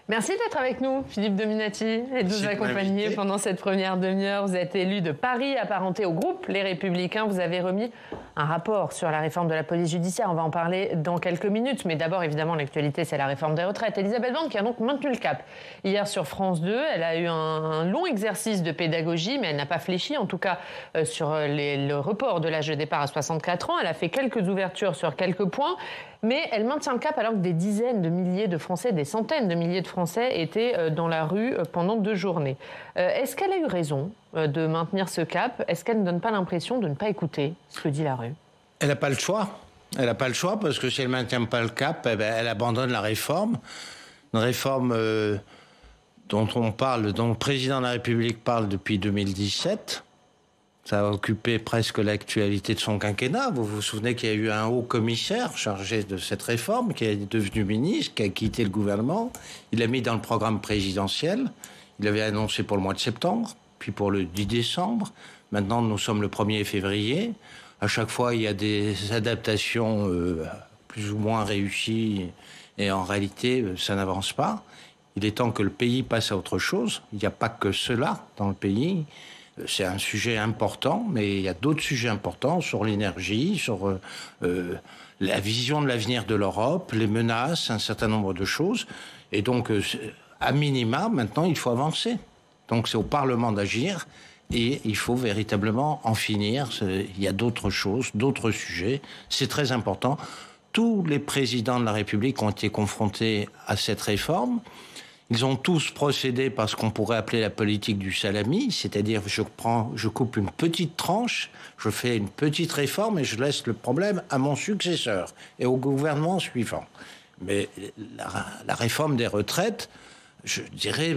Merci d'être avec nous, Philippe Dominati, et de nous accompagner pendant cette première demi-heure. Vous êtes élu de Paris, apparenté au groupe Les Républicains. Vous avez remis un rapport sur la réforme de la police judiciaire. On va en parler dans quelques minutes. Mais d'abord, évidemment, l'actualité, c'est la réforme des retraites. Elisabeth Borne qui a donc maintenu le cap. Hier, sur France 2, elle a eu un long exercice de pédagogie, mais elle n'a pas fléchi, en tout cas, sur le report de l'âge de départ à 64 ans. Elle a fait quelques ouvertures sur quelques points. Mais elle maintient le cap alors que des dizaines de milliers de Français, des centaines de milliers de Français étaient dans la rue pendant 2 journées. Est-ce qu'elle a eu raison de maintenir ce cap? Est-ce qu'elle ne donne pas l'impression de ne pas écouter ce que dit la rue? Elle n'a pas le choix. Elle n'a pas le choix parce que si elle ne maintient pas le cap, elle abandonne la réforme. Une réforme dont on parle, dont le président de la République parle depuis 2017. Ça a occupé presque l'actualité de son quinquennat. Vous vous souvenez qu'il y a eu un haut commissaire chargé de cette réforme, qui est devenu ministre, qui a quitté le gouvernement. Il l'a mis dans le programme présidentiel. Il avait annoncé pour le mois de septembre, puis pour le 10 décembre. Maintenant, nous sommes le 1er février. À chaque fois, il y a des adaptations plus ou moins réussies. Et en réalité, ça n'avance pas. Il est temps que le pays passe à autre chose. Il n'y a pas que cela dans le pays. C'est un sujet important, mais il y a d'autres sujets importants sur l'énergie, sur la vision de l'avenir de l'Europe, les menaces, un certain nombre de choses. Et donc, à minima, maintenant, il faut avancer. Donc, c'est au Parlement d'agir et il faut véritablement en finir. Il y a d'autres choses, d'autres sujets. C'est très important. Tous les présidents de la République ont été confrontés à cette réforme. Ils ont tous procédé par ce qu'on pourrait appeler la politique du salami, c'est-à-dire je coupe une petite tranche, je fais une petite réforme et je laisse le problème à mon successeur et au gouvernement suivant. Mais la réforme des retraites, je dirais,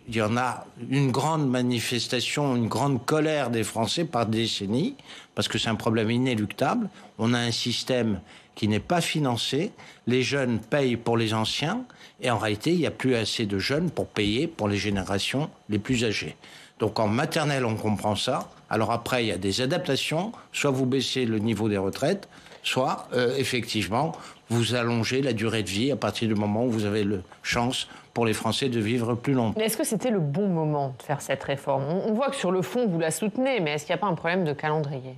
il y en a une grande manifestation, une grande colère des Français par décennie, parce que c'est un problème inéluctable. On a un système qui n'est pas financé, les jeunes payent pour les anciens, et en réalité, il n'y a plus assez de jeunes pour payer pour les générations les plus âgées. Donc en maternelle, on comprend ça. Alors après, il y a des adaptations. Soit vous baissez le niveau des retraites, soit effectivement, vous allongez la durée de vie à partir du moment où vous avez la chance pour les Français de vivre plus longtemps. Mais est-ce que c'était le bon moment de faire cette réforme? On voit que sur le fond, vous la soutenez, mais est-ce qu'il n'y a pas un problème de calendrier?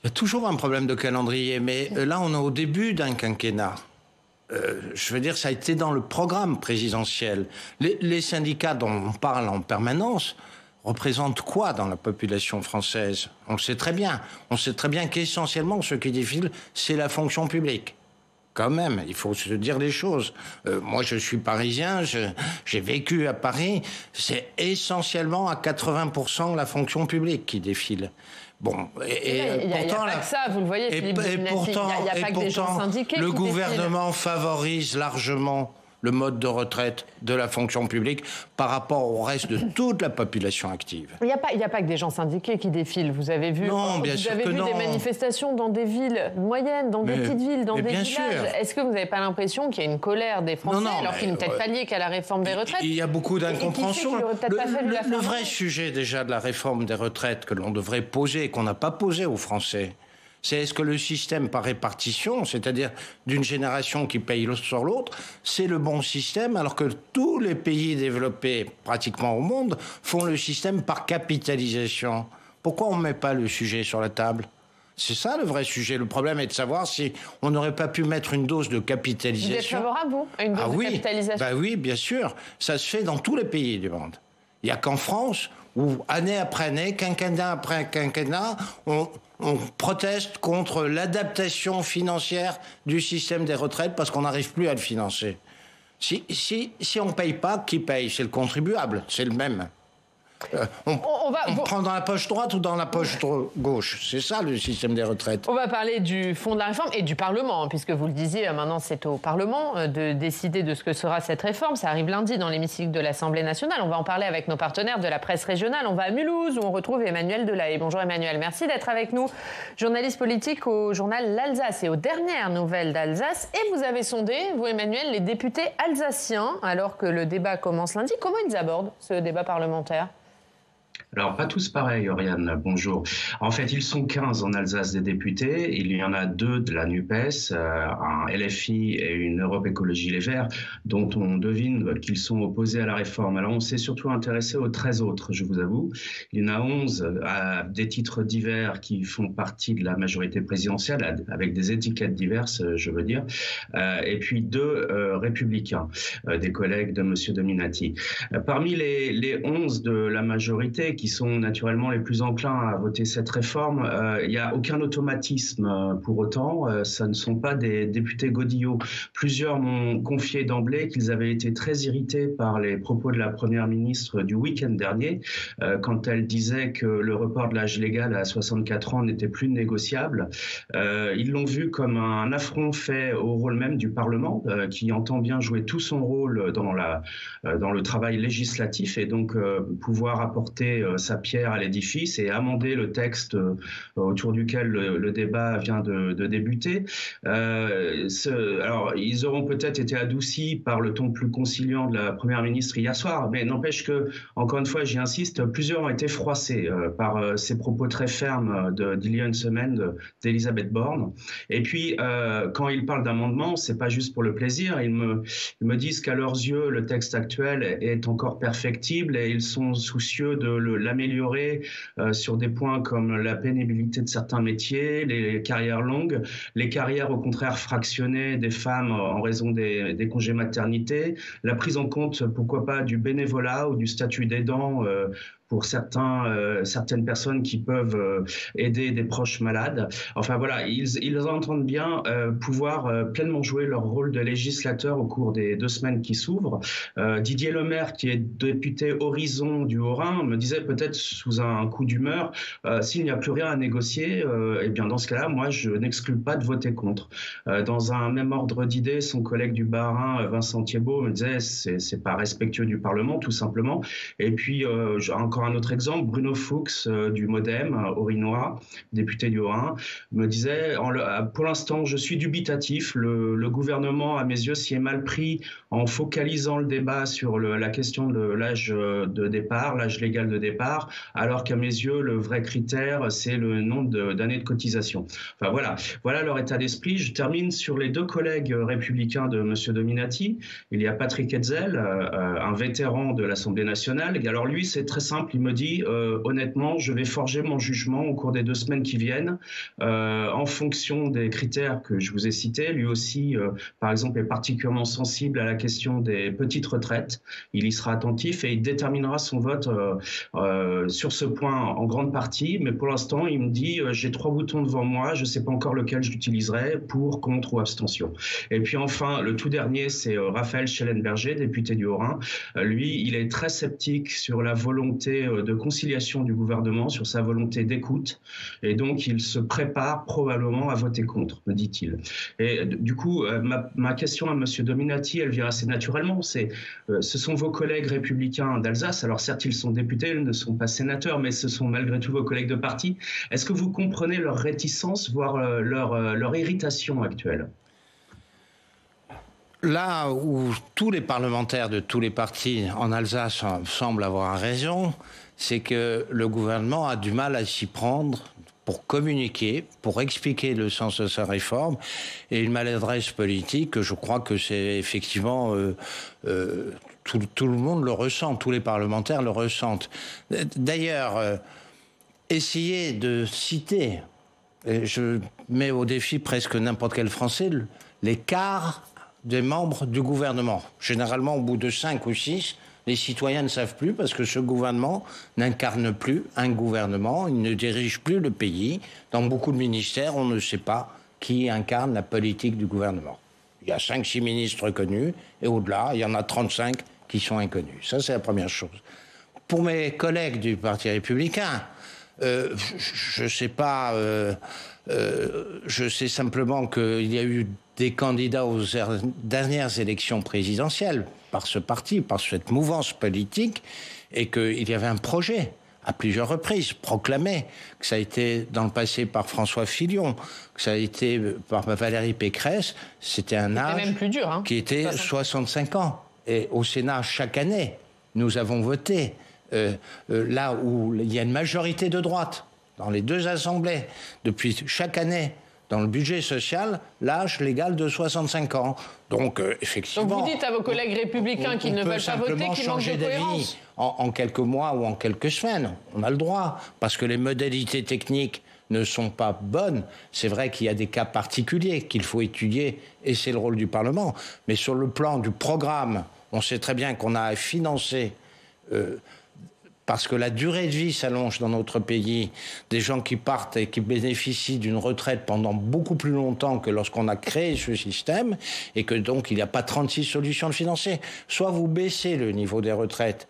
Il y a toujours un problème de calendrier, mais là, on est au début d'un quinquennat. Je veux dire, ça a été dans le programme présidentiel. Les syndicats dont on parle en permanence représentent quoi dans la population française? On le sait très bien. On sait très bien qu'essentiellement, ce qui défile, c'est la fonction publique. Quand même, il faut se dire les choses. Moi, je suis parisien, j'ai vécu à Paris. C'est essentiellement à 80% la fonction publique qui défile. Bon, il n'y a pas que ça, vous le voyez, Philippe Dominati, il n'y a pas que des gens syndiqués. Le gouvernement favorise largement le mode de retraite de la fonction publique par rapport au reste de toute la population active. Il n'y a pas que des gens syndiqués qui défilent. Vous avez vu, des manifestations dans des villes moyennes, dans des petites villes, dans des villages. Est-ce que vous n'avez pas l'impression qu'il y a une colère des Français alors qu'ils n'ont peut-être pas lié qu'à la réforme des retraites? Il y a beaucoup d'incompréhension. Le vrai sujet déjà de la réforme des retraites que l'on devrait poser et qu'on n'a pas posé aux Français, c'est est-ce que le système par répartition, c'est-à-dire d'une génération qui paye sur l'autre, c'est le bon système, alors que tous les pays développés pratiquement au monde font le système par capitalisation. Pourquoi on ne met pas le sujet sur la table? C'est ça le vrai sujet. Le problème est de savoir si on n'aurait pas pu mettre une dose de capitalisation. Vous êtes favorable, vous, à une dose de capitalisation? Oui, bien sûr. Ça se fait dans tous les pays du monde. Il n'y a qu'en France où, année après année, quinquennat après quinquennat, on proteste contre l'adaptation financière du système des retraites parce qu'on n'arrive plus à le financer. Si on ne paye pas, qui paye? C'est le contribuable, c'est le même. On prend dans la poche droite ou dans la poche gauche. C'est ça le système des retraites. On va parler du fond de la réforme et du Parlement, hein, puisque vous le disiez, maintenant c'est au Parlement de décider de ce que sera cette réforme. Ça arrive lundi dans l'hémicycle de l'Assemblée nationale. On va en parler avec nos partenaires de la presse régionale. On va à Mulhouse où on retrouve Emmanuel Delahaye. Bonjour Emmanuel, merci d'être avec nous. Journaliste politique au journal L'Alsace et aux dernières nouvelles d'Alsace. Et vous avez sondé, vous Emmanuel, les députés alsaciens alors que le débat commence lundi. Comment ils abordent ce débat parlementaire ? Alors, pas tous pareils, Oriane, bonjour. En fait, ils sont 15 en Alsace des députés. Il y en a 2 de la NUPES, un LFI et une Europe Écologie Les Verts, dont on devine qu'ils sont opposés à la réforme. Alors, on s'est surtout intéressé aux 13 autres, je vous avoue. Il y en a 11 à des titres divers qui font partie de la majorité présidentielle, avec des étiquettes diverses, je veux dire, et puis 2 républicains, des collègues de M. Dominati. Parmi les 11 de la majorité, qui sont naturellement les plus enclins à voter cette réforme, il n'y a aucun automatisme pour autant. Ce ne sont pas des députés godillots. Plusieurs m'ont confié d'emblée qu'ils avaient été très irrités par les propos de la Première ministre du week-end dernier, quand elle disait que le report de l'âge légal à 64 ans n'était plus négociable. Ils l'ont vu comme un affront fait au rôle même du Parlement, qui entend bien jouer tout son rôle dans le travail législatif et donc pouvoir apporter sa pierre à l'édifice et amender le texte autour duquel le débat vient de débuter. Alors, ils auront peut-être été adoucis par le ton plus conciliant de la Première ministre hier soir, mais n'empêche que, encore une fois, j'y insiste, plusieurs ont été froissés par ces propos très fermes d'il y a une semaine d'Elisabeth Borne. Et puis, quand ils parlent d'amendement, c'est pas juste pour le plaisir. Ils me disent qu'à leurs yeux, le texte actuel est encore perfectible et ils sont soucieux de l'améliorer sur des points comme la pénibilité de certains métiers, les carrières longues, les carrières au contraire fractionnées des femmes en raison des congés maternité, la prise en compte, pourquoi pas, du bénévolat ou du statut d'aidant pour certaines personnes qui peuvent aider des proches malades. Enfin voilà, ils entendent bien pouvoir pleinement jouer leur rôle de législateur au cours des 2 semaines qui s'ouvrent. Didier Lemaire, qui est député Horizon du Haut-Rhin, me disait peut-être sous un coup d'humeur, s'il n'y a plus rien à négocier, eh bien dans ce cas-là, moi je n'exclus pas de voter contre. Dans un même ordre d'idées, son collègue du Bas-Rhin, Vincent Thiébaut, me disait c'est pas respectueux du Parlement, tout simplement. Et puis encore un autre exemple, Bruno Fuchs du Modem, haut-rhinois, député du Haut-Rhin, me disait pour l'instant je suis dubitatif, le gouvernement à mes yeux s'y est mal pris en focalisant le débat sur la question de l'âge de départ, l'âge légal de départ, alors qu'à mes yeux le vrai critère c'est le nombre d'années de cotisation. Enfin voilà leur état d'esprit. Je termine sur les 2 collègues républicains de M. Dominati. Il y a Patrick Hetzel, un vétéran de l'Assemblée nationale. Alors lui c'est très simple, il me dit honnêtement je vais forger mon jugement au cours des 2 semaines qui viennent en fonction des critères que je vous ai cités. Lui aussi par exemple est particulièrement sensible à la question des petites retraites. Il y sera attentif et il déterminera son vote sur ce point en grande partie, mais pour l'instant il me dit j'ai 3 boutons devant moi, je ne sais pas encore lequel j'utiliserai, pour, contre ou abstention. Et puis enfin le tout dernier c'est Raphaël Schellenberger, député du Haut-Rhin. Lui il est très sceptique sur la volonté de conciliation du gouvernement, sur sa volonté d'écoute, et donc il se prépare probablement à voter contre, me dit-il. Et du coup, ma question à M. Dominati, elle vient assez naturellement, ce sont vos collègues républicains d'Alsace, alors certes ils sont députés, ils ne sont pas sénateurs, mais ce sont malgré tout vos collègues de parti. Est-ce que vous comprenez leur réticence, voire leur irritation actuelle ? Là où tous les parlementaires de tous les partis en Alsace semblent avoir raison, c'est que le gouvernement a du mal à s'y prendre pour communiquer, pour expliquer le sens de sa réforme, et une maladresse politique que je crois que c'est effectivement tout le monde le ressent, tous les parlementaires le ressentent. D'ailleurs, essayez de citer, et je mets au défi presque n'importe quel Français, les quarts des membres du gouvernement. Généralement, au bout de 5 ou 6, les citoyens ne savent plus parce que ce gouvernement n'incarne plus un gouvernement, il ne dirige plus le pays. Dans beaucoup de ministères, on ne sait pas qui incarne la politique du gouvernement. Il y a 5-6 ministres connus et au-delà, il y en a 35 qui sont inconnus. Ça, c'est la première chose. Pour mes collègues du Parti républicain, je ne sais pas... je sais simplement qu'il y a eu des candidats aux dernières élections présidentielles par ce parti, par cette mouvance politique, et qu'il y avait un projet à plusieurs reprises proclamé, que ça a été dans le passé par François Fillon, que ça a été par Valérie Pécresse. C'était un âge même plus dur, hein, qui était 65 ans. Et au Sénat, chaque année, nous avons voté là où il y a une majorité de droite, dans les deux assemblées, depuis chaque année, dans le budget social, l'âge légal de 65 ans. Donc, effectivement... Donc vous dites à vos collègues républicains qu'ils ne veulent pas voter, qu'ils manquent de cohérence. En quelques mois ou en quelques semaines. On a le droit, parce que les modalités techniques ne sont pas bonnes. C'est vrai qu'il y a des cas particuliers qu'il faut étudier, et c'est le rôle du Parlement. Mais sur le plan du programme, on sait très bien qu'on a à financer... parce que la durée de vie s'allonge dans notre pays, des gens qui partent et qui bénéficient d'une retraite pendant beaucoup plus longtemps que lorsqu'on a créé ce système, et que donc il n'y a pas 36 solutions de financer. Soit vous baissez le niveau des retraites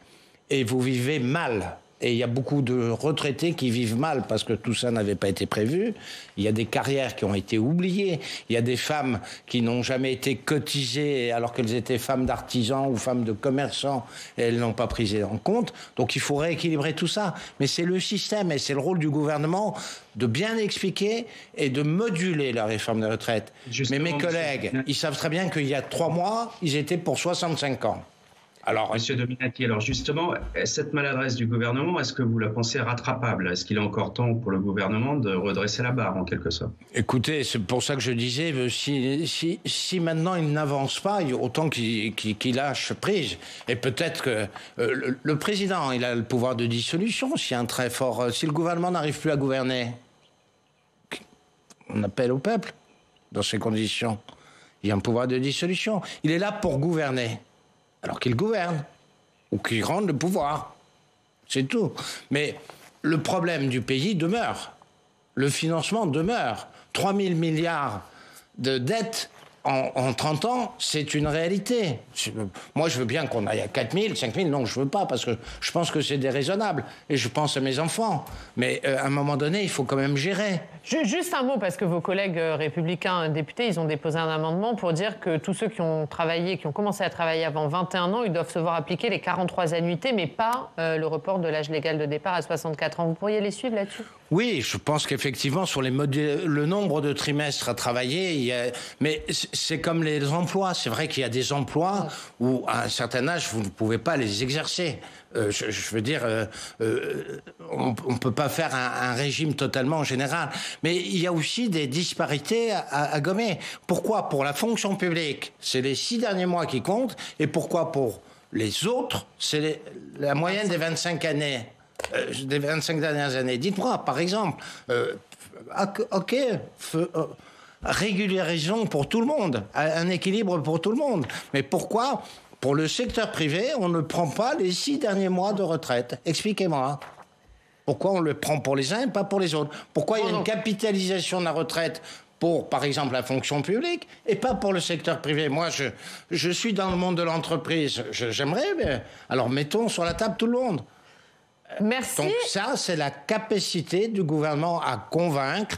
et vous vivez mal. Et il y a beaucoup de retraités qui vivent mal parce que tout ça n'avait pas été prévu. Il y a des carrières qui ont été oubliées. Il y a des femmes qui n'ont jamais été cotisées alors qu'elles étaient femmes d'artisans ou femmes de commerçants et elles n'ont pas pris en compte. Donc il faut rééquilibrer tout ça. Mais c'est le système et c'est le rôle du gouvernement de bien expliquer et de moduler la réforme des retraites. Mais mes collègues, ils savent très bien qu'il y a 3 mois, ils étaient pour 65 ans. Alors, Monsieur Dominati, alors justement, cette maladresse du gouvernement, est-ce que vous la pensez rattrapable? Est-ce qu'il est encore temps pour le gouvernement de redresser la barre, en quelque sorte? Écoutez, c'est pour ça que je disais, si maintenant il n'avance pas, autant qu'il lâche prise. Et peut-être que le président, il a le pouvoir de dissolution, si le gouvernement n'arrive plus à gouverner. On appelle au peuple, dans ces conditions. Il y a un pouvoir de dissolution. Il est là pour gouverner. Alors qu'il gouverne, ou qu'il rende le pouvoir. C'est tout. Mais le problème du pays demeure. Le financement demeure. 3 000 milliards de dettes en 30 ans, c'est une réalité. Moi, je veux bien qu'on aille à 4 000, 5 000. Non, je veux pas, parce que je pense que c'est déraisonnable. Et je pense à mes enfants. Mais à un moment donné, il faut quand même gérer. Juste un mot, parce que vos collègues républicains députés, ils ont déposé un amendement pour dire que tous ceux qui ont commencé à travailler avant 21 ans, ils doivent se voir appliquer les 43 annuités, mais pas le report de l'âge légal de départ à 64 ans. Vous pourriez les suivre là-dessus? Oui, je pense qu'effectivement, sur le nombre de trimestres à travailler, mais c'est comme les emplois. C'est vrai qu'il y a des emplois où, à un certain âge, vous ne pouvez pas les exercer. Je veux dire, on ne peut pas faire un régime totalement général. Mais il y a aussi des disparités à gommer. Pourquoi? Pour la fonction publique, c'est les 6 derniers mois qui comptent. Et pourquoi pour les autres, c'est la moyenne des 25 années, des 25 dernières années? Dites-moi, par exemple, régularisons pour tout le monde, un équilibre pour tout le monde. Mais pourquoi? Pour le secteur privé, on ne prend pas les 6 derniers mois de retraite. Expliquez-moi. Pourquoi on le prend pour les uns et pas pour les autres? Pourquoi il y a une capitalisation de la retraite pour, par exemple, la fonction publique et pas pour le secteur privé? Moi, je suis dans le monde de l'entreprise. J'aimerais, mais alors mettons sur la table tout le monde. Merci. Donc ça, c'est la capacité du gouvernement à convaincre,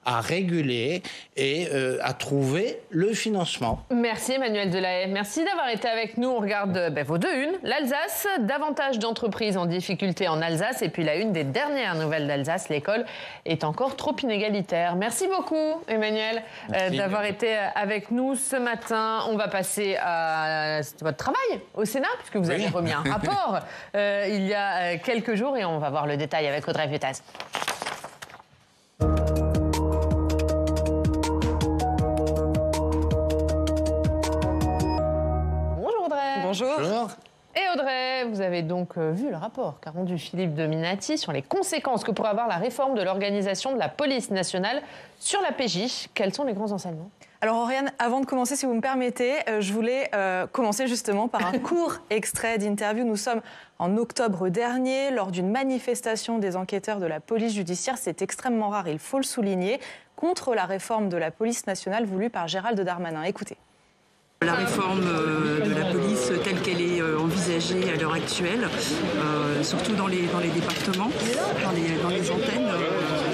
à réguler et à trouver le financement. Merci Emmanuel Delahaye. Merci d'avoir été avec nous. On regarde vos 2 unes. L'Alsace, davantage d'entreprises en difficulté en Alsace. Et puis la une des dernières nouvelles d'Alsace, l'école est encore trop inégalitaire. Merci beaucoup Emmanuel d'avoir été avec nous ce matin. On va passer à votre travail au Sénat, puisque vous avez remis un rapport il y a quelques jours. Et on va voir le détail avec Audrey Vuitaz. Bonjour. Et Audrey, vous avez donc vu le rapport qu'a rendu Philippe Dominati sur les conséquences que pourrait avoir la réforme de l'organisation de la police nationale sur la PJ. Quels sont les grands enseignements? Alors Oriane, avant de commencer, si vous me permettez, je voulais commencer justement par un court extrait d'interview. Nous sommes en octobre dernier, lors d'une manifestation des enquêteurs de la police judiciaire. C'est extrêmement rare, il faut le souligner, contre la réforme de la police nationale voulue par Gérald Darmanin. Écoutez. La réforme de la police telle qu'elle est envisagée à l'heure actuelle, surtout dans les départements, dans les antennes,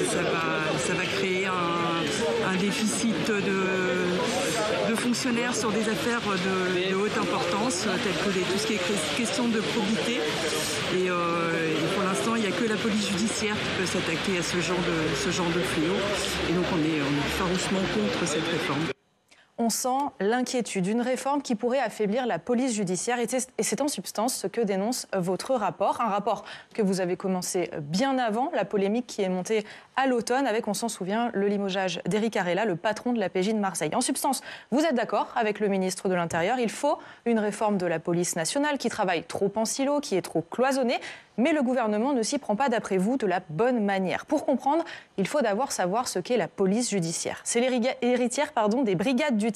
ça va créer un déficit de fonctionnaires sur des affaires de haute importance, telles que tout ce qui est question de probité. Et pour l'instant, il n'y a que la police judiciaire qui peut s'attaquer à ce genre de fléau. Et donc on est farouchement contre cette réforme. On sent l'inquiétude, une réforme qui pourrait affaiblir la police judiciaire. Et c'est en substance ce que dénonce votre rapport. Un rapport que vous avez commencé bien avant la polémique qui est montée à l'automne avec, on s'en souvient, le limogeage d'Éric Arella, le patron de la PJ de Marseille. En substance, vous êtes d'accord avec le ministre de l'Intérieur. Il faut une réforme de la police nationale qui travaille trop en silo, qui est trop cloisonnée. Mais le gouvernement ne s'y prend pas, d'après vous, de la bonne manière. Pour comprendre, il faut d'abord savoir ce qu'est la police judiciaire. C'est l'héritière des brigades du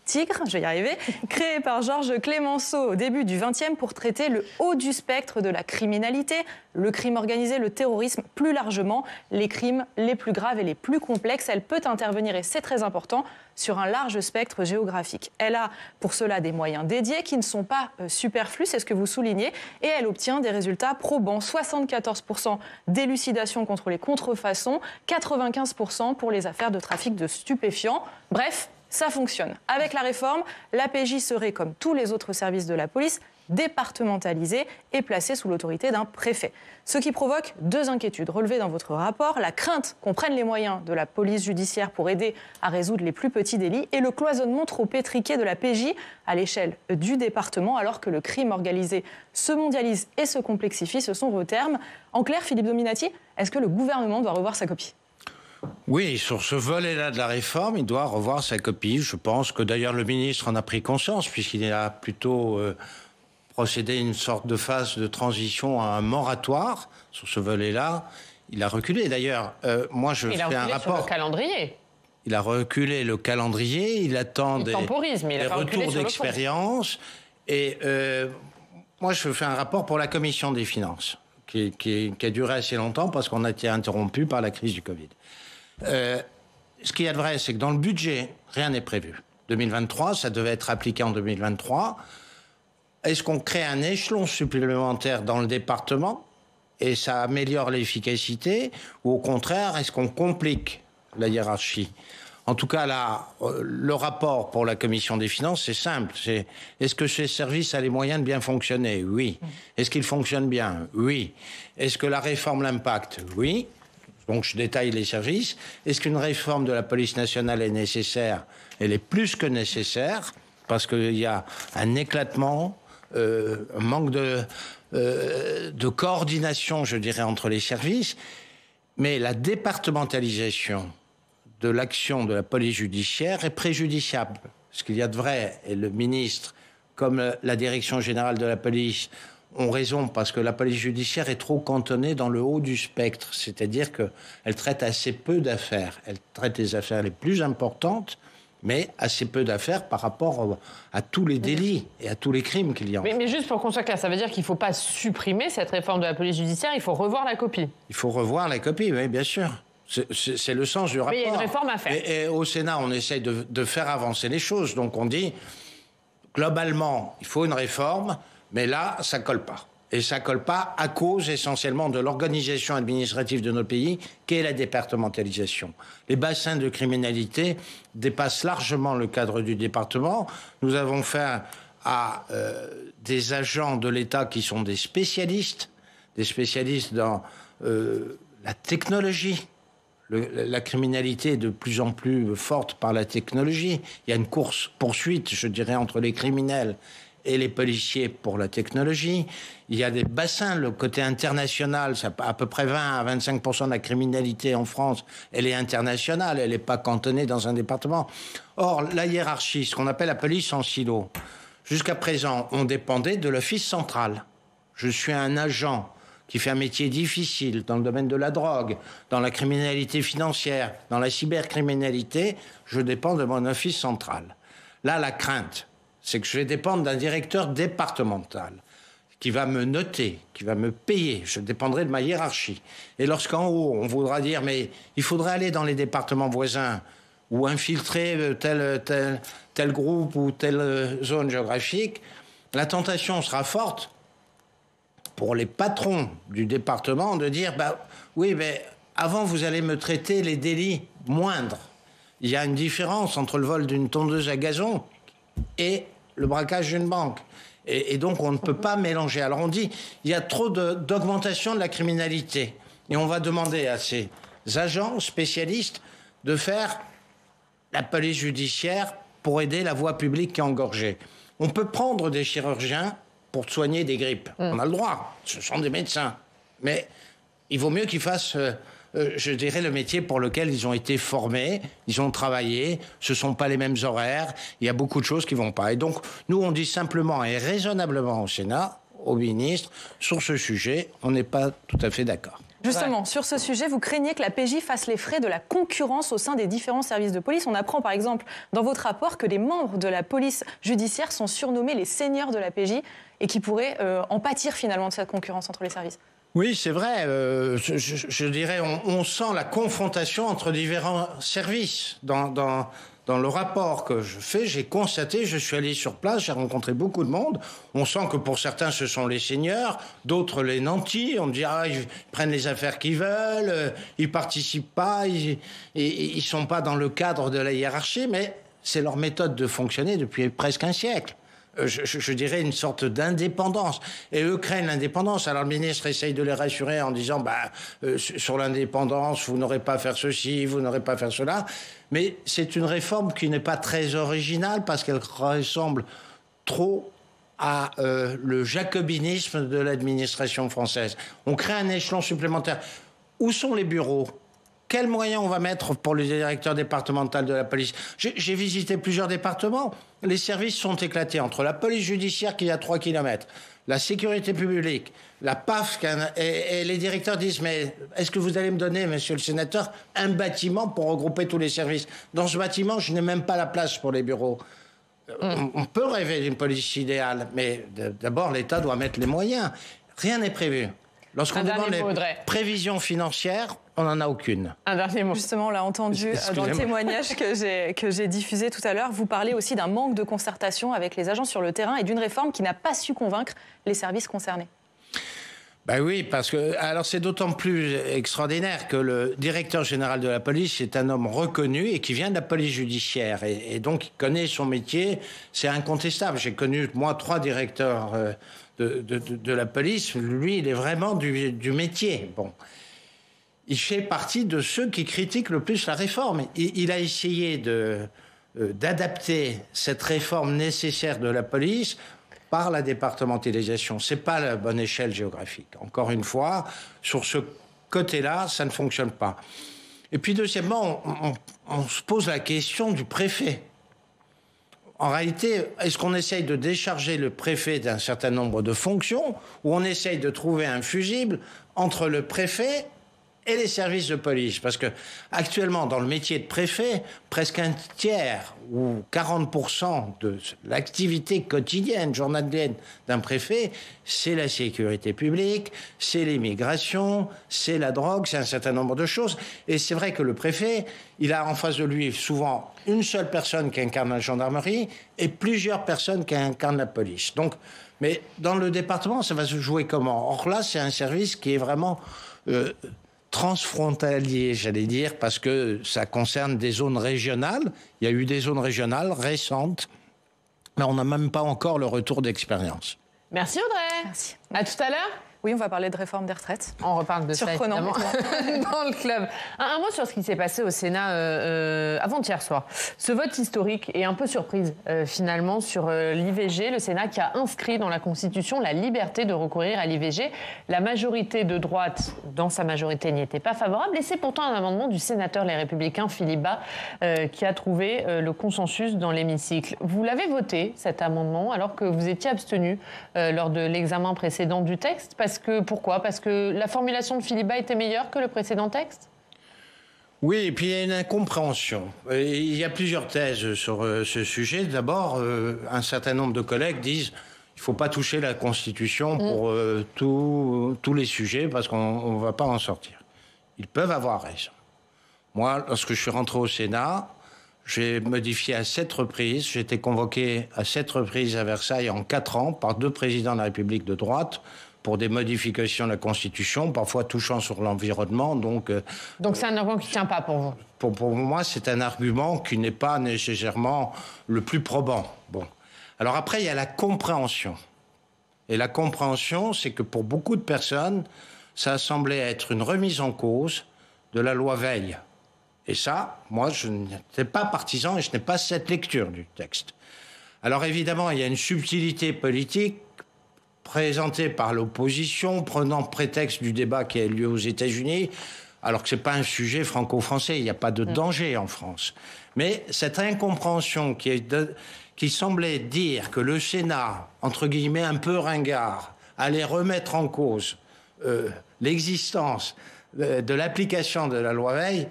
Tigre, je vais y arriver, créée par Georges Clemenceau au début du XXe pour traiter le haut du spectre de la criminalité, le crime organisé, le terrorisme, plus largement, les crimes les plus graves et les plus complexes. Elle peut intervenir, et c'est très important, sur un large spectre géographique. Elle a pour cela des moyens dédiés qui ne sont pas superflus, c'est ce que vous soulignez, et elle obtient des résultats probants. 74% d'élucidation contre les contrefaçons, 95% pour les affaires de trafic de stupéfiants. Bref, ça fonctionne. Avec la réforme, la PJ serait, comme tous les autres services de la police, départementalisée et placée sous l'autorité d'un préfet. Ce qui provoque deux inquiétudes relevées dans votre rapport, la crainte qu'on prenne les moyens de la police judiciaire pour aider à résoudre les plus petits délits et le cloisonnement trop étriqué de la PJ à l'échelle du département alors que le crime organisé se mondialise et se complexifie. Ce sont vos termes. En clair, Philippe Dominati, est-ce que le gouvernement doit revoir sa copie ? Oui, sur ce volet-là de la réforme, il doit revoir sa copie. Je pense que d'ailleurs le ministre en a pris conscience puisqu'il a plutôt procédé à une sorte de phase de transition à un moratoire. Sur ce volet-là, il a reculé. D'ailleurs, moi je fais un rapport... Il a reculé sur le calendrier. Il a reculé le calendrier, il attend des retours d'expérience. Et moi je fais un rapport pour la commission des finances qui a duré assez longtemps parce qu'on a été interrompu par la crise du Covid. Ce qu'il y a de vrai, c'est que dans le budget, rien n'est prévu. 2023, ça devait être appliqué en 2023. Est-ce qu'on crée un échelon supplémentaire dans le département et ça améliore l'efficacité, ou au contraire, est-ce qu'on complique la hiérarchie ? En tout cas, là, le rapport pour la commission des finances, c'est simple. Est-ce que ces services a les moyens de bien fonctionner ? Oui. Est-ce qu'ils fonctionnent bien ? Oui. Est-ce que la réforme l'impacte ? Oui. Donc je détaille les services. Est-ce qu'une réforme de la police nationale est nécessaire ? Elle est plus que nécessaire, parce qu'il y a un éclatement, un manque de coordination, je dirais, entre les services. Mais la départementalisation de l'action de la police judiciaire est préjudiciable. Ce qu'il y a de vrai, et le ministre, comme la direction générale de la police, ont raison, parce que la police judiciaire est trop cantonnée dans le haut du spectre. C'est-à-dire qu'elle traite assez peu d'affaires. Elle traite les affaires les plus importantes, mais assez peu d'affaires par rapport à tous les délits et à tous les crimes qu'il y a. Mais juste pour qu'on soit clair, ça veut dire qu'il ne faut pas supprimer cette réforme de la police judiciaire, il faut revoir la copie. Il faut revoir la copie, oui, bien sûr. C'est le sens du rapport. Mais il y a une réforme à faire. Et au Sénat, on essaye de faire avancer les choses. Donc on dit, globalement, il faut une réforme, mais là, ça ne colle pas. Et ça ne colle pas à cause essentiellement de l'organisation administrative de notre pays, qui est la départementalisation. Les bassins de criminalité dépassent largement le cadre du département. Nous avons fait à des agents de l'État qui sont des spécialistes dans la technologie. La criminalité est de plus en plus forte par la technologie. Il y a une course-poursuite, je dirais, entre les criminels et les policiers pour la technologie. Il y a des bassins, le côté international, à peu près 20 à 25% de la criminalité en France, elle est internationale, elle n'est pas cantonnée dans un département. Or, la hiérarchie, ce qu'on appelle la police en silo, jusqu'à présent, on dépendait de l'office central. Je suis un agent qui fait un métier difficile dans le domaine de la drogue, dans la criminalité financière, dans la cybercriminalité, je dépends de mon office central. Là, la crainte, c'est que je vais dépendre d'un directeur départemental qui va me noter, qui va me payer. Je dépendrai de ma hiérarchie. Et lorsqu'en haut, on voudra dire, mais il faudrait aller dans les départements voisins ou infiltrer tel groupe ou telle zone géographique, la tentation sera forte pour les patrons du département de dire, oui, mais avant, vous allez me traiter les délits moindres. Il y a une différence entre le vol d'une tondeuse à gazon et le braquage d'une banque. Et donc, on ne peut pas mélanger. Alors, on dit, il y a trop d'augmentation de la criminalité. Et on va demander à ces agents spécialistes de faire la police judiciaire pour aider la voie publique qui est engorgée. On peut prendre des chirurgiens pour soigner des grippes. On a le droit. Ce sont des médecins. Mais il vaut mieux qu'ils fassent, je dirais, le métier pour lequel ils ont été formés, ils ont travaillé, ce ne sont pas les mêmes horaires, il y a beaucoup de choses qui ne vont pas. Et donc, nous, on dit simplement et raisonnablement au Sénat, au ministre, sur ce sujet, on n'est pas tout à fait d'accord. Justement, sur ce sujet, vous craignez que la PJ fasse les frais de la concurrence au sein des différents services de police. On apprend par exemple dans votre rapport que les membres de la police judiciaire sont surnommés les seigneurs de la PJ et qui pourraient en pâtir finalement de cette concurrence entre les services. Oui, c'est vrai. Je dirais, on sent la confrontation entre différents services. Dans le rapport que je fais, j'ai constaté, je suis allé sur place, j'ai rencontré beaucoup de monde. On sent que pour certains, ce sont les seigneurs, d'autres les nantis. On me dit, ils prennent les affaires qu'ils veulent, ils participent pas, ils sont pas dans le cadre de la hiérarchie, mais c'est leur méthode de fonctionner depuis presque un siècle. Je dirais une sorte d'indépendance. Et eux craignent l'indépendance. Alors le ministre essaye de les rassurer en disant sur l'indépendance, vous n'aurez pas à faire ceci, vous n'aurez pas à faire cela. Mais c'est une réforme qui n'est pas très originale parce qu'elle ressemble trop à le jacobinisme de l'administration française. On crée un échelon supplémentaire. Où sont les bureaux ? Quels moyens on va mettre pour le directeur départemental de la police ? J'ai visité plusieurs départements. Les services sont éclatés entre la police judiciaire qui est à 3 km, la sécurité publique, la PAF, et les directeurs disent « Mais est-ce que vous allez me donner, monsieur le sénateur, un bâtiment pour regrouper tous les services ? Dans ce bâtiment, je n'ai même pas la place pour les bureaux. » On peut rêver d'une police idéale, mais d'abord, l'État doit mettre les moyens. Rien n'est prévu. Lorsqu'on demande les prévisions financières, on n'en a aucune. Un dernier mot. Justement, on l'a entendu dans le témoignage que j'ai diffusé tout à l'heure. Vous parlez aussi d'un manque de concertation avec les agents sur le terrain et d'une réforme qui n'a pas su convaincre les services concernés. Ben oui, parce que alors c'est d'autant plus extraordinaire que le directeur général de la police est un homme reconnu et qui vient de la police judiciaire et donc il connaît son métier, c'est incontestable. J'ai connu moi 3 directeurs de la police, lui il est vraiment du métier. Bon, il fait partie de ceux qui critiquent le plus la réforme. Il a essayé d'adapter cette réforme nécessaire de la police par la départementalisation. C'est pas la bonne échelle géographique. Encore une fois, sur ce côté-là, ça ne fonctionne pas. Et puis deuxièmement, on se pose la question du préfet. En réalité, est-ce qu'on essaye de décharger le préfet d'un certain nombre de fonctions ou on essaye de trouver un fusible entre le préfet et les services de police? Parce que actuellement, dans le métier de préfet, presque un tiers ou 40% de l'activité quotidienne, journalière d'un préfet, c'est la sécurité publique, c'est l'immigration, c'est la drogue, c'est un certain nombre de choses. Et c'est vrai que le préfet, il a en face de lui souvent une seule personne qui incarne la gendarmerie et plusieurs personnes qui incarnent la police. Donc, mais dans le département, ça va se jouer comment? Or là, c'est un service qui est vraiment transfrontalier, j'allais dire, parce que ça concerne des zones régionales. Il y a eu des zones régionales récentes, mais on n'a même pas encore le retour d'expérience. Merci Audrey. Merci. À tout à l'heure. Oui, on va parler de réforme des retraites. On reparle de ça, évidemment, dans le club. Un mot sur ce qui s'est passé au Sénat avant-hier soir. Ce vote historique est un peu surprise, finalement, sur l'IVG. Le Sénat qui a inscrit dans la Constitution la liberté de recourir à l'IVG. La majorité de droite, dans sa majorité, n'y était pas favorable. Et c'est pourtant un amendement du sénateur Les Républicains, Philippe Bas, qui a trouvé le consensus dans l'hémicycle. Vous l'avez voté, cet amendement, alors que vous étiez abstenu lors de l'examen précédent du texte. Pourquoi ? Parce que la formulation de Philippe Bas était meilleure que le précédent texte ? Oui, et puis il y a une incompréhension. Il y a plusieurs thèses sur ce sujet. D'abord, un certain nombre de collègues disent qu'il ne faut pas toucher la Constitution pour tous les sujets parce qu'on ne va pas en sortir. Ils peuvent avoir raison. Moi, lorsque je suis rentré au Sénat, j'ai modifié à 7 reprises. J'ai été convoqué à 7 reprises à Versailles en 4 ans par 2 présidents de la République de droite pour des modifications de la Constitution, parfois touchant sur l'environnement. Donc c'est un argument qui ne tient pas pour vous ? Pour moi, c'est un argument qui n'est pas nécessairement le plus probant. Bon. Alors après, il y a la compréhension. Et la compréhension, c'est que pour beaucoup de personnes, ça a semblé être une remise en cause de la loi Veil. Et ça, moi, je n'étais pas partisan et je n'ai pas cette lecture du texte. Alors évidemment, il y a une subtilité politique présentée par l'opposition, prenant prétexte du débat qui a eu lieu aux États-Unis, alors que ce n'est pas un sujet franco-français, il n'y a pas de danger en France. Mais cette incompréhension qui semblait dire que le Sénat, entre guillemets un peu ringard, allait remettre en cause l'existence de l'application de la loi Veil,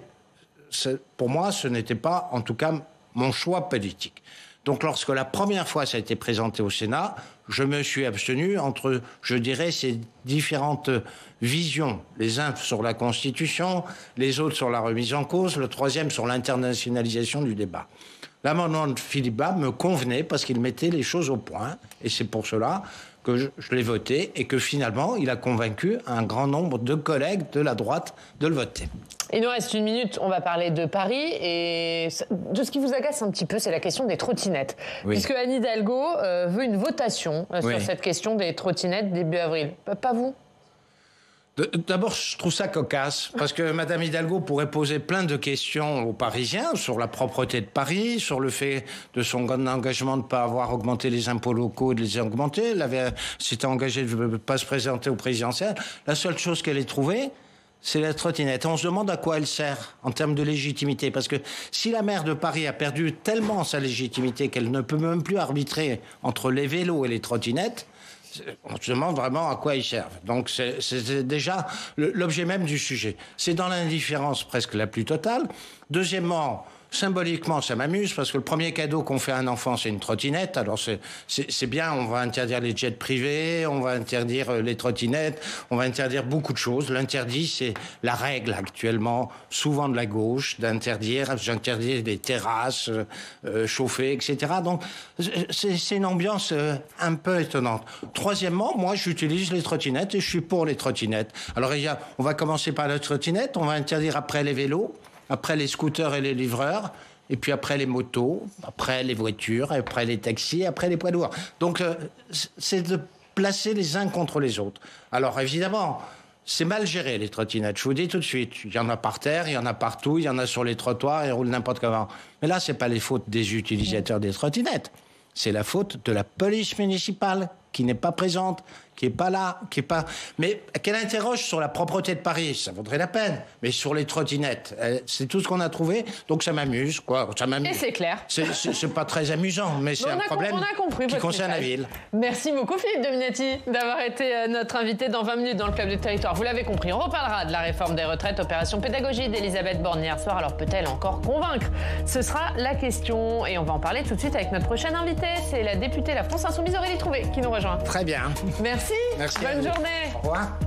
pour moi, ce n'était pas, en tout cas, mon choix politique. Donc, lorsque la première fois ça a été présenté au Sénat, je me suis abstenu entre, je dirais, ces différentes visions. Les uns sur la Constitution, les autres sur la remise en cause, le troisième sur l'internationalisation du débat. L'amendement de Philippe Bas me convenait parce qu'il mettait les choses au point. Et c'est pour cela que je l'ai voté et que finalement, il a convaincu un grand nombre de collègues de la droite de le voter. Il nous reste 1 minute, on va parler de Paris et de ce qui vous agace un petit peu, c'est la question des trottinettes. Oui. Puisque Anne Hidalgo veut une votation sur cette question des trottinettes début avril. Pas vous ? D'abord, je trouve ça cocasse, parce que Mme Hidalgo pourrait poser plein de questions aux Parisiens sur la propreté de Paris, sur le fait de son engagement de ne pas avoir augmenté les impôts locaux, de les augmenter. Elle s'était engagée de ne pas se présenter au présidentiel. La seule chose qu'elle ait trouvée, c'est la trottinette. On se demande à quoi elle sert en termes de légitimité. Parce que si la maire de Paris a perdu tellement sa légitimité qu'elle ne peut même plus arbitrer entre les vélos et les trottinettes, on se demande vraiment à quoi ils servent. Donc c'est déjà l'objet même du sujet. C'est dans l'indifférence presque la plus totale. Deuxièmement, symboliquement, ça m'amuse parce que le premier cadeau qu'on fait à un enfant, c'est une trottinette. Alors c'est bien, on va interdire les jets privés, on va interdire les trottinettes, on va interdire beaucoup de choses. L'interdit, c'est la règle actuellement, souvent de la gauche, j'interdis des terrasses chauffées, etc. Donc c'est une ambiance un peu étonnante. Troisièmement, moi j'utilise les trottinettes et je suis pour les trottinettes. Alors on va commencer par la trottinette, on va interdire après les vélos, après les scooters et les livreurs, et puis après les motos, après les voitures, après les taxis, après les poids lourds. Donc c'est de placer les uns contre les autres. Alors évidemment, c'est mal géré les trottinettes, je vous dis tout de suite. Il y en a par terre, il y en a partout, il y en a sur les trottoirs, ils roulent n'importe comment. Mais là, c'est pas les fautes des utilisateurs des trottinettes. C'est la faute de la police municipale qui n'est pas présente, qui n'est pas là, mais qu'elle interroge sur la propreté de Paris, ça vaudrait la peine. Mais sur les trottinettes, c'est tout ce qu'on a trouvé, donc ça m'amuse, quoi. Ça m'amuse. Et c'est clair. C'est pas très amusant, mais c'est un problème qui concerne la ville. Merci beaucoup Philippe Dominati d'avoir été notre invité dans 20 minutes dans le Club du Territoire. Vous l'avez compris, on reparlera de la réforme des retraites, opération pédagogie d'Elisabeth Borne hier soir. Alors peut-elle encore convaincre ? Ce sera la question et on va en parler tout de suite avec notre prochaine invitée. C'est la députée La France Insoumise Aurélie Trouvé qui nous rejoint. Très bien. Merci. Bonne journée. Au revoir.